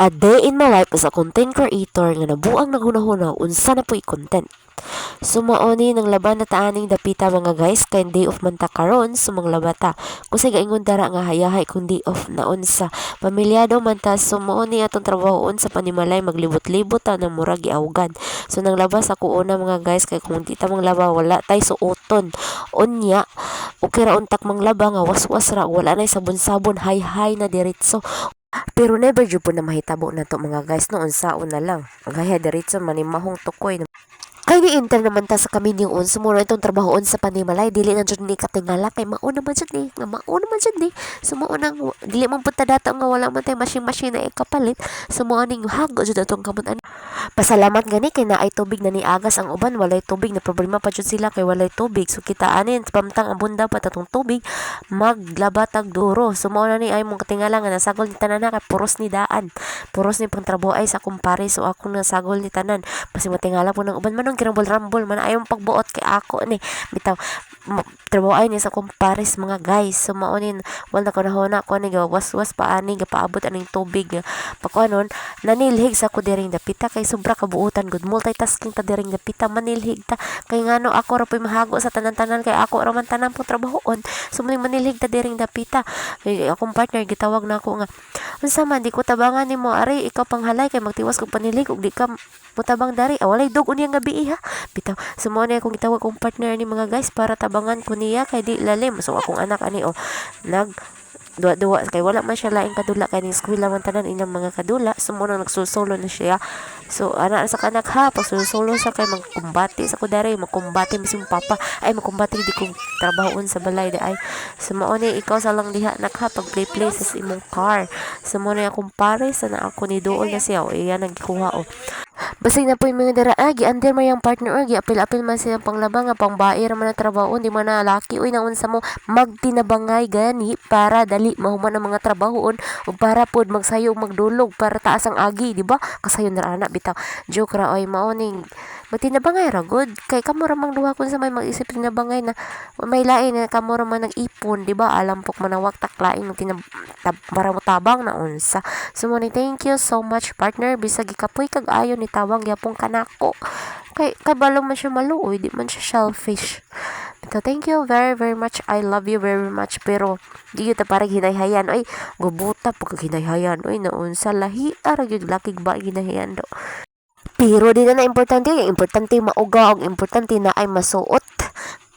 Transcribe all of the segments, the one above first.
A day in my life as a content creator nga nabuang naghunahuna unsa na po i-content. Sumaoni ng laban na taaning dapita mga guys kay day off man ta karon sumang labata. Kusay gaingon dara nga hayahay kung day off na unsa. Pamilyado man ta sumaoni atong trabahoon sa panimalay maglibot-libot ta ng murag giawgan. So nang labas ako una mga guys kay kung di ta manglaba wala tay suoton. Unya okay ra untak manglaba nga waswas ra wala nay sabon-sabon hay-hay na diretso. Pero never jud po na mahitabo na to mga guys noon sa una lang. Ang haya diretso manimahong tukoy. Kay ni-enter naman ta sa kami ni on sumura itong trabahoon sa panimalay dili na jud ni katingala kay mao naman jud ni nga mao naman jud ni sumo nang dili man pud ta data nga wala man tay machine na ikapalit sumo ning hago jud atong kamot ani. Pasalamat gani kay naay tubig na ni agas ang uban walay tubig na problema pa jud sila kay walay tubig so kita anin pamtang abunda pa tatong tubig maglabatag duro sumo na ni ay mong katingala nga nasagol ni tanan kay puros ni daan puros ni pangtrabaho ay sa kumpare so ako nasagol ni tanan basi matingala po ng uban manong kirambol-rambol man ayaw pagbuot kay ako ni bitaw trabaho ay ni sa kumpares mga guys so maonin wala ko nahuna ko ni waswas pa ani gapaabot aning tubig pakuanon nanilhig sa ko diring dapita kay sobra kabuutan good multitasking ta diring dapita manilhig ta kay ngano ako ra poy mahago sa tanan-tanan kay ako ra man tanan po trabahoon so manilhig ta diring dapita kay akong partner gitawag na ako nga unsa man di ko tabangan nimo ari ikaw panghalay kay magtiwas kog panilig ug di ka mutabang dari walay dog unya gabi ha bitaw sumo na akong gitawag kong partner ni mga guys para tabangan ko niya kay di lalim so akong anak ani nag duwa kay wala man siya laing kadula kay ning school man tanan ilang mga kadula sumo nang nagsusolo na siya so ana sa kanak ha pag susolo sa kay magkumbati sa kudare magkumbati mising papa ay magkumbati di kong trabahoon sa balay ay sumo ni ikaw sa lang diha nak ha pag play sa imong car sumo na akong pare sa na ako ni duol na siya iyan ang gikuha basig na po yung mga dara giandir mo yung partner giapil-apil man silang panglaba nga pangbae ra man na trabaho di man na laki naun sa mo magtinabangay gani para dali mahuman ang mga trabahoon ug para pod magsayo magdulog para taas ang agi di ba kasayon na ana bitaw joke ra oy mao ning magtinabangay ra good kay kamo ra mang duha kun sa may mag-isip tinabangay na may lain na kamo ra man nag-ipon di ba alam pok manawak taklain para mo tabang na unsa so mo thank you so much partner bisag ikapoy kag ayo ni tawang yapong kanako kay balong man siya maluoy di man siya shellfish so thank you very very much I love you very much pero di yun ta parang hinayhayan ay gubuta pag hinayhayan ay naunsa lahi ara gyud lakig ba hinayhayan do pero di na importante mauga og importante na ay masuot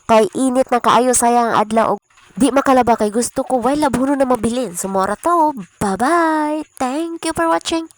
kay init na kaayo sayang adlaw og di makalaba kay gusto ko why labhuno na mabilin sumora to bye bye thank you for watching.